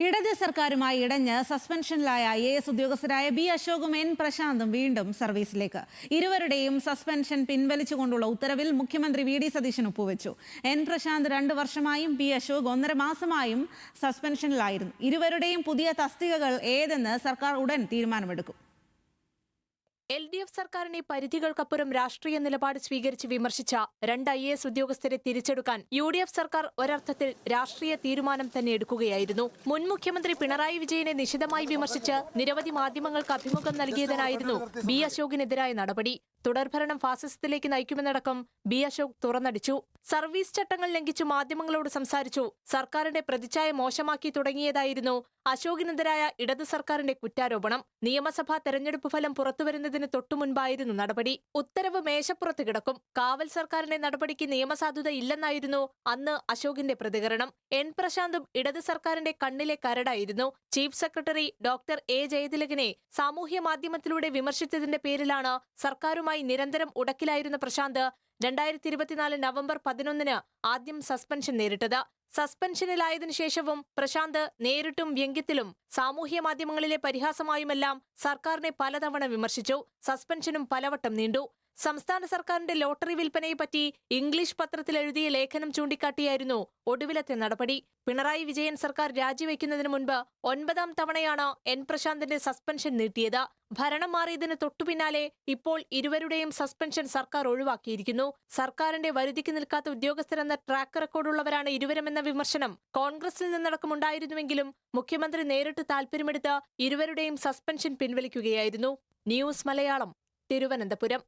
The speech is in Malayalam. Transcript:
ഇടത് സർക്കാരുമായി ഇടഞ്ഞ് സസ്പെൻഷനിലായ IAS ഉദ്യോഗസ്ഥരായ ബി അശോകും എൻ പ്രശാന്തും വീണ്ടും സർവീസിലേക്ക്. ഇരുവരുടെയും സസ്പെൻഷൻ പിൻവലിച്ചുകൊണ്ടുള്ള ഉത്തരവിൽ മുഖ്യമന്ത്രി VD സതീശൻ ഒപ്പുവെച്ചു. എൻ പ്രശാന്ത് 2 വർഷമായും ബി അശോക് 1.5 മാസമായും സസ്പെൻഷനിലായിരുന്നു. ഇരുവരുടെയും പുതിയ തസ്തികകൾ ഏതെന്ന് സർക്കാർ ഉടൻ തീരുമാനമെടുക്കും. LDF സർക്കാരിനെ പരിധികൾക്കപ്പുറം രാഷ്ട്രീയ നിലപാട് സ്വീകരിച്ച് വിമർശിച്ച 2 IAS ഉദ്യോഗസ്ഥരെ തിരിച്ചെടുക്കാൻ UDF സർക്കാർ ഒരർത്ഥത്തിൽ രാഷ്ട്രീയ തീരുമാനം തന്നെ എടുക്കുകയായിരുന്നു. മുൻ മുഖ്യമന്ത്രി പിണറായി വിജയനെ നിശിതമായി വിമർശിച്ച് നിരവധി മാധ്യമങ്ങൾക്ക് അഭിമുഖം നൽകിയതിനായിരുന്നു ബി അശോകിനെതിരായ നടപടി. തുടർഭരണം ഫാസിസത്തിലേക്ക് നയിക്കുമെന്നടക്കം ബി അശോക് തുറന്നടിച്ചു. സർവീസ് ചട്ടങ്ങൾ ലംഘിച്ചു മാധ്യമങ്ങളോട് സംസാരിച്ചു. സർക്കാരിന്റെ പ്രതിച്ഛായ മോശമാക്കി തുടങ്ങിയതായിരുന്നു അശോകിനെതിരായ ഇടത് സർക്കാരിന്റെ കുറ്റാരോപണം. നിയമസഭാ തെരഞ്ഞെടുപ്പ് ഫലം പുറത്തുവരുന്നതിന് തൊട്ടുമുൻപായിരുന്നു നടപടി. ഉത്തരവ് മേശപ്പുറത്ത് കിടക്കും. കാവൽ സർക്കാരിന്റെ നടപടിക്ക് നിയമസാധുത ഇല്ലെന്നായിരുന്നു അന്ന് അശോകിന്റെ പ്രതികരണം. എൻ പ്രശാന്തും ഇടത് സർക്കാരിന്റെ കണ്ണിലെ കരടായിരുന്നു. ചീഫ് സെക്രട്ടറി ഡോക്ടർ A ജയതിലകനെ സാമൂഹ്യ മാധ്യമത്തിലൂടെ വിമർശിച്ചതിന്റെ പേരിലാണ് സർക്കാരുമായി നിരന്തരം ഉടക്കിലായിരുന്ന പ്രശാന്ത് 2024 നവംബർ 11 ആദ്യം സസ്പെൻഷൻ നേരിട്ടത്. സസ്പെൻഷനിലായതിനു ശേഷവും പ്രശാന്ത് നേരിട്ടും വ്യംഗ്യത്തിലും സാമൂഹ്യ മാധ്യമങ്ങളിലെ പരിഹാസമായുമെല്ലാം സർക്കാരിനെ പലതവണ വിമർശിച്ചു. സസ്പെൻഷനും പലവട്ടം നീണ്ടു. സംസ്ഥാന സർക്കാരിന്റെ ലോട്ടറി വിൽപ്പനയെപ്പറ്റി ഇംഗ്ലീഷ് പത്രത്തിൽ എഴുതിയ ലേഖനം ചൂണ്ടിക്കാട്ടിയായിരുന്നു ഒടുവിലത്തെ നടപടി. പിണറായി വിജയൻ സർക്കാർ രാജിവെക്കുന്നതിന് മുൻപ് 9ാം തവണയാണ് എൻ പ്രശാന്തിന്റെ സസ്പെൻഷൻ നീട്ടിയത്. ഭരണം മാറിയതിന് തൊട്ടുപിന്നാലെ ഇപ്പോൾ ഇരുവരുടെയും സസ്പെൻഷൻ സർക്കാർ ഒഴിവാക്കിയിരിക്കുന്നു. സർക്കാരിന്റെ വരുതിക്ക് നിൽക്കാത്ത ഉദ്യോഗസ്ഥരെന്ന ട്രാക്ക് റെക്കോർഡുള്ളവരാണ് ഇരുവരുമെന്ന വിമർശനം കോൺഗ്രസിൽ നിന്നടക്കമുണ്ടായിരുന്നുവെങ്കിലും മുഖ്യമന്ത്രി നേരിട്ട് താൽപര്യമെടുത്ത് ഇരുവരുടെയും സസ്പെൻഷൻ പിൻവലിക്കുകയായിരുന്നു. ന്യൂസ് മലയാളം, തിരുവനന്തപുരം.